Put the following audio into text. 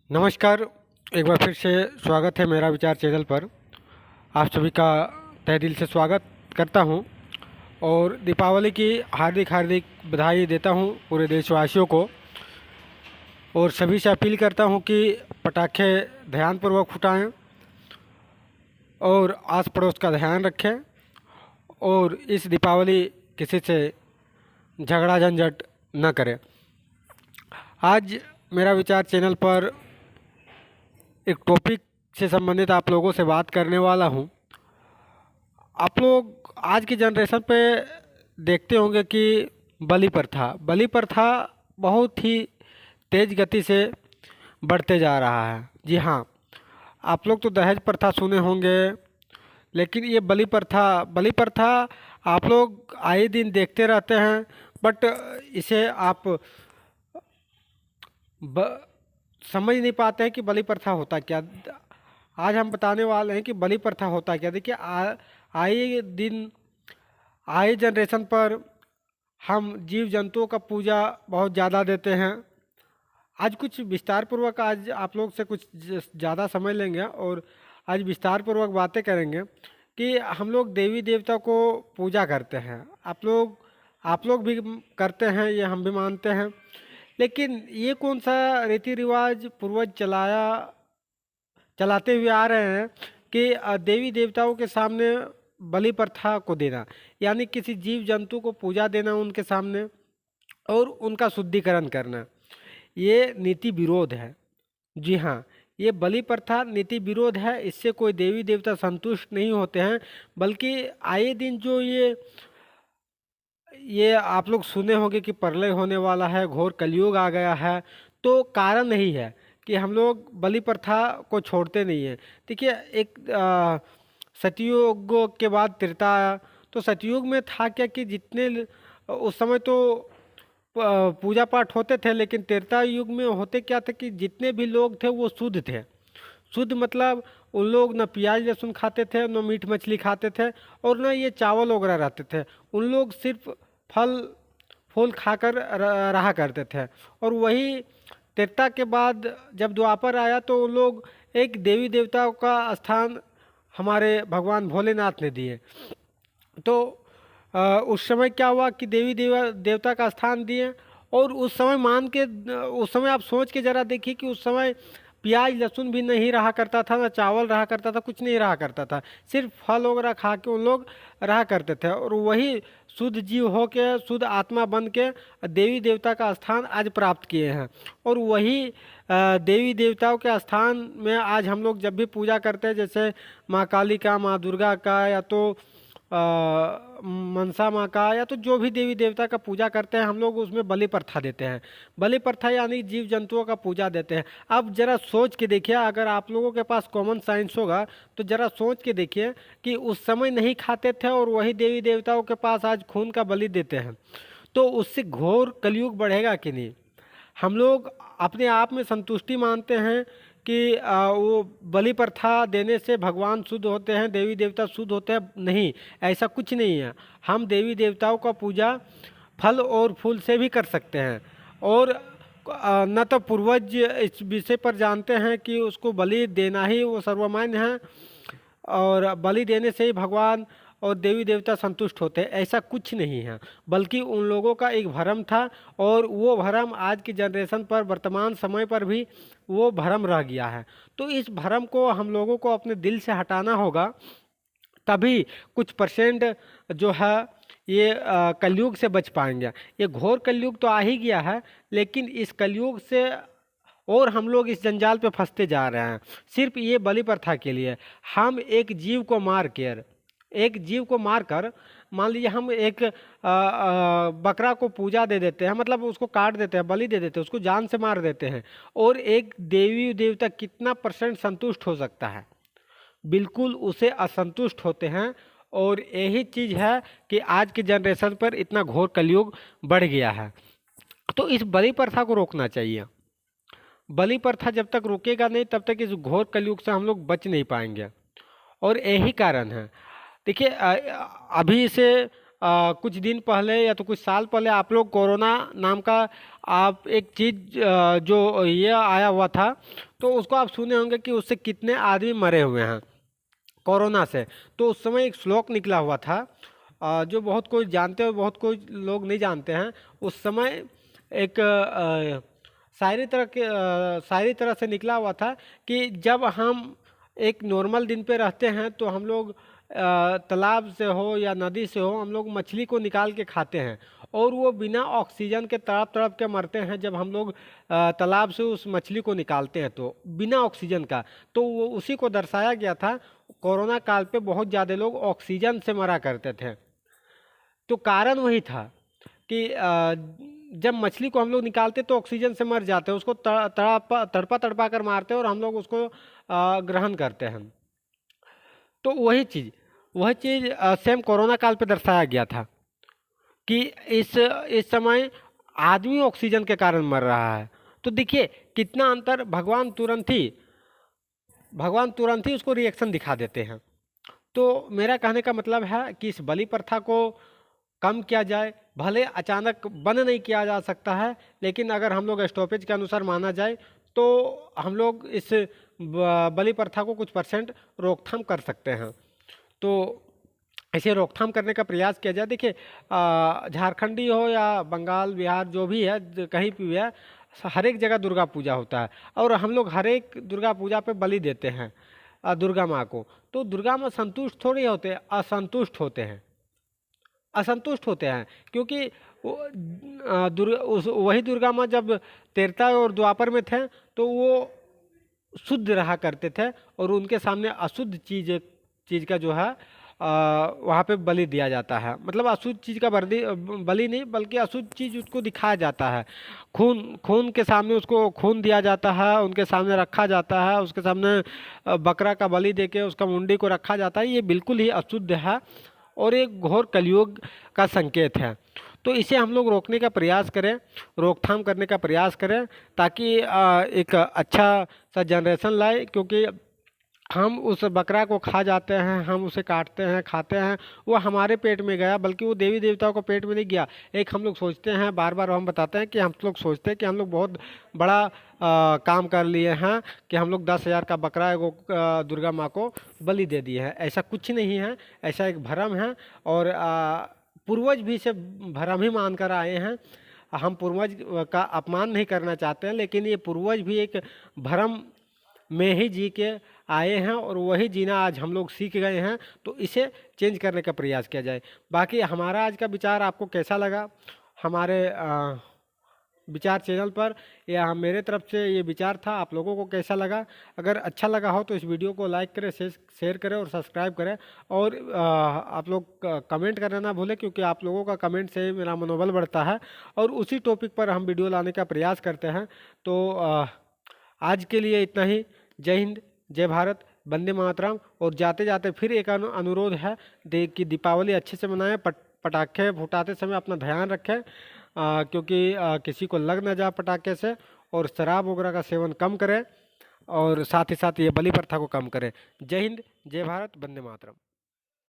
नमस्कार। एक बार फिर से स्वागत है मेरा विचार चैनल पर। आप सभी का तहे दिल से स्वागत करता हूं और दीपावली की हार्दिक हार्दिक बधाई देता हूं पूरे देशवासियों को। और सभी से अपील करता हूं कि पटाखे ध्यानपूर्वक फुटाएं और आस पड़ोस का ध्यान रखें और इस दीपावली किसी से झगड़ा झंझट न करें। आज मेरा विचार चैनल पर एक टॉपिक से संबंधित आप लोगों से बात करने वाला हूं। आप लोग आज की जनरेशन पे देखते होंगे कि बलि प्रथा बहुत ही तेज गति से बढ़ते जा रहा है। जी हाँ, आप लोग तो दहेज प्रथा सुने होंगे, लेकिन ये बलि प्रथा आप लोग आए दिन देखते रहते हैं। बट इसे आप समझ नहीं पाते हैं कि बलि प्रथा होता क्या। आज हम बताने वाले हैं कि बलि प्रथा होता क्या। देखिए, आए दिन आए जनरेशन पर हम जीव जंतुओं का पूजा बहुत ज़्यादा देते हैं। आज कुछ विस्तार पूर्वक आज आप लोग से कुछ ज़्यादा समय लेंगे और आज विस्तार पूर्वक बातें करेंगे कि हम लोग देवी देवता को पूजा करते हैं। आप लोग भी करते हैं, ये हम भी मानते हैं। लेकिन ये कौन सा रीति रिवाज पूर्वज चलाते हुए आ रहे हैं कि देवी देवताओं के सामने बलि प्रथा को देना, यानी किसी जीव जंतु को पूजा देना उनके सामने और उनका शुद्धिकरण करना, ये नीति विरोध है। जी हाँ, ये बलि प्रथा नीति विरोध है। इससे कोई देवी देवता संतुष्ट नहीं होते हैं, बल्कि आए दिन जो ये आप लोग सुने होंगे कि प्रलय होने वाला है, घोर कलयुग आ गया है। तो कारण यही है कि हम लोग बलि प्रथा को छोड़ते नहीं हैं। देखिए, एक सतयुग के बाद त्रेता आया। तो सतयुग में था क्या कि उस समय तो पूजा पाठ होते थे, लेकिन त्रेता युग में होते क्या थे कि जितने भी लोग थे वो शुद्ध थे। शुद्ध मतलब उन लोग न प्याज लहसुन खाते थे, न मीट मछली खाते थे और न ये चावल वगैरह रहते थे। उन लोग सिर्फ फल फूल खाकर रहा करते थे। और वही त्रेता के बाद जब द्वापर आया तो उन लोग एक देवी देवताओं का स्थान हमारे भगवान भोलेनाथ ने दिए। तो उस समय क्या हुआ कि देवता का स्थान दिए। और उस समय आप सोच के ज़रा देखिए कि उस समय प्याज लहसुन भी नहीं रहा करता था, ना चावल रहा करता था, कुछ नहीं रहा करता था। सिर्फ फल वगैरह खा के उन लोग रहा करते थे। और वही शुद्ध जीव हो के, शुद्ध आत्मा बन के देवी देवता का स्थान आज प्राप्त किए हैं। और वही देवी देवताओं के स्थान में आज हम लोग जब भी पूजा करते हैं, जैसे माँ काली का, माँ दुर्गा का, या तो मनसा माँ का, या तो जो भी देवी देवता का पूजा करते हैं, हम लोग उसमें बलि प्रथा देते हैं। बलि प्रथा यानी जीव जंतुओं का पूजा देते हैं। अब जरा सोच के देखिए, अगर आप लोगों के पास कॉमन साइंस होगा तो जरा सोच के देखिए कि उस समय नहीं खाते थे और वही देवी देवताओं के पास आज खून का बलि देते हैं, तो उससे घोर कलयुग बढ़ेगा कि नहीं। हम लोग अपने आप में संतुष्टि मानते हैं कि वो बलि प्रथा देने से भगवान शुद्ध होते हैं, देवी देवता शुद्ध होते हैं। नहीं, ऐसा कुछ नहीं है। हम देवी देवताओं का पूजा फल और फूल से भी कर सकते हैं। और न तो पूर्वज इस विषय पर जानते हैं कि उसको बलि देना ही वो सर्वमान्य है और बलि देने से ही भगवान और देवी देवता संतुष्ट होते हैं, ऐसा कुछ नहीं है। बल्कि उन लोगों का एक भ्रम था और वो भ्रम आज की जनरेशन पर, वर्तमान समय पर भी वो भ्रम रह गया है। तो इस भ्रम को हम लोगों को अपने दिल से हटाना होगा, तभी कुछ परसेंट जो है ये कलयुग से बच पाएंगे। ये घोर कलयुग तो आ ही गया है, लेकिन इस कलयुग से और हम लोग इस जंजाल पे फंसते जा रहे हैं सिर्फ ये बलि प्रथा के लिए। हम एक जीव को मारकर, मान लीजिए हम एक बकरा को पूजा दे देते हैं, मतलब उसको काट देते हैं, बलि दे देते हैं, उसको जान से मार देते हैं। और एक देवी देवता कितना परसेंट संतुष्ट हो सकता है? बिल्कुल उसे असंतुष्ट होते हैं। और यही चीज़ है कि आज की जनरेशन पर इतना घोर कलयुग बढ़ गया है। तो इस बलि प्रथा को रोकना चाहिए। बलि प्रथा जब तक रुकेगा नहीं, तब तक इस घोर कलयुग से हम लोग बच नहीं पाएंगे। और यही कारण है। देखिए, अभी से कुछ दिन पहले या तो कुछ साल पहले आप लोग कोरोना नाम का आप एक चीज़ जो ये आया हुआ था, तो उसको आप सुने होंगे कि उससे कितने आदमी मरे हुए हैं कोरोना से। तो उस समय एक श्लोक निकला हुआ था जो बहुत कोई जानते हैं, बहुत कोई लोग नहीं जानते हैं। उस समय एक शायरी तरह से निकला हुआ था कि जब हम एक नॉर्मल दिन पे रहते हैं तो हम लोग तालाब से हो या नदी से हो, हम लोग मछली को निकाल के खाते हैं और वो बिना ऑक्सीजन के तड़प तड़प के मरते हैं। जब हम लोग तालाब से उस मछली को निकालते हैं तो बिना ऑक्सीजन का, तो वो उसी को दर्शाया गया था। कोरोना काल पे बहुत ज़्यादा लोग ऑक्सीजन से मरा करते थे, तो कारण वही था कि जब मछली को हम लोग निकालते तो ऑक्सीजन से मर जाते हैं, उसको तड़पा तड़पा कर मारते हैं और हम लोग उसको ग्रहण करते हैं। तो वही चीज़ सेम कोरोना काल पे दर्शाया गया था कि इस समय आदमी ऑक्सीजन के कारण मर रहा है। तो देखिए कितना अंतर, भगवान तुरंत ही उसको रिएक्शन दिखा देते हैं। तो मेरा कहने का मतलब है कि इस बलि प्रथा को कम किया जाए। भले अचानक बंद नहीं किया जा सकता है, लेकिन अगर हम लोग स्टॉपेज के अनुसार माना जाए तो हम लोग इस बलि प्रथा को कुछ % रोकथाम कर सकते हैं। तो ऐसे रोकथाम करने का प्रयास किया जाए। देखिए झारखंडी हो या बंगाल बिहार जो भी है, कहीं भी है, हर एक जगह दुर्गा पूजा होता है और हम लोग हर एक दुर्गा पूजा पे बलि देते हैं दुर्गा माँ को। तो दुर्गा माँ संतुष्ट थोड़ी होते हैं, असंतुष्ट होते हैं क्योंकि वही दुर्गा माँ जब त्रेता और द्वापर में थे तो वो शुद्ध रहा करते थे और उनके सामने अशुद्ध चीज़ का जो है वहाँ पे बलि दिया जाता है। मतलब अशुद्ध चीज़ का बलि नहीं, बल्कि अशुद्ध चीज़ उसको दिखाया जाता है। खून के सामने उसको खून दिया जाता है, उनके सामने रखा जाता है, उसके सामने बकरा का बलि देके उसका मुंडी को रखा जाता है। ये बिल्कुल ही अशुद्ध है और एक घोर कलयुग का संकेत है। तो इसे हम लोग रोकने का प्रयास करें, रोकथाम करने का प्रयास करें, ताकि एक अच्छा सा जनरेशन लाए। क्योंकि हम उस बकरा को खा जाते हैं, हम उसे काटते हैं, खाते हैं, वो हमारे पेट में गया, बल्कि वो देवी देवताओं को पेट में नहीं गया। एक हम लोग सोचते हैं, बार बार हम बताते हैं कि हम लोग सोचते हैं कि हम लोग बहुत बड़ा काम कर लिए हैं कि हम लोग 10,000 का बकरा एगो दुर्गा माँ को बलि दे दिए हैं। ऐसा कुछ नहीं है, ऐसा एक भ्रम है और पूर्वज भी इसे भ्रम ही मान कर आए हैं। हम पूर्वज का अपमान नहीं करना चाहते हैं, लेकिन ये पूर्वज भी एक भ्रम में ही जी के आए हैं और वही जीना आज हम लोग सीख गए हैं। तो इसे चेंज करने का प्रयास किया जाए। बाकी हमारा आज का विचार आपको कैसा लगा, हमारे विचार चैनल पर, या मेरे तरफ से ये विचार था, आप लोगों को कैसा लगा? अगर अच्छा लगा हो तो इस वीडियो को लाइक करें, शेयर करें और सब्सक्राइब करें। और आप लोग कमेंट करना ना भूलें, क्योंकि आप लोगों का कमेंट से मेरा मनोबल बढ़ता है और उसी टॉपिक पर हम वीडियो लाने का प्रयास करते हैं। तो आज के लिए इतना ही। जय हिंद, जय भारत, वंदे मातरम। और जाते जाते फिर एक अनुरोध है कि दीपावली अच्छे से मनाएं, पटाखे फुटाते समय अपना ध्यान रखें, क्योंकि किसी को लग ना जाए पटाखे से। और शराब वगैरह का सेवन कम करें और साथ ही साथ ये बलि प्रथा को कम करें। जय हिंद, जय भारत, वंदे मातरम।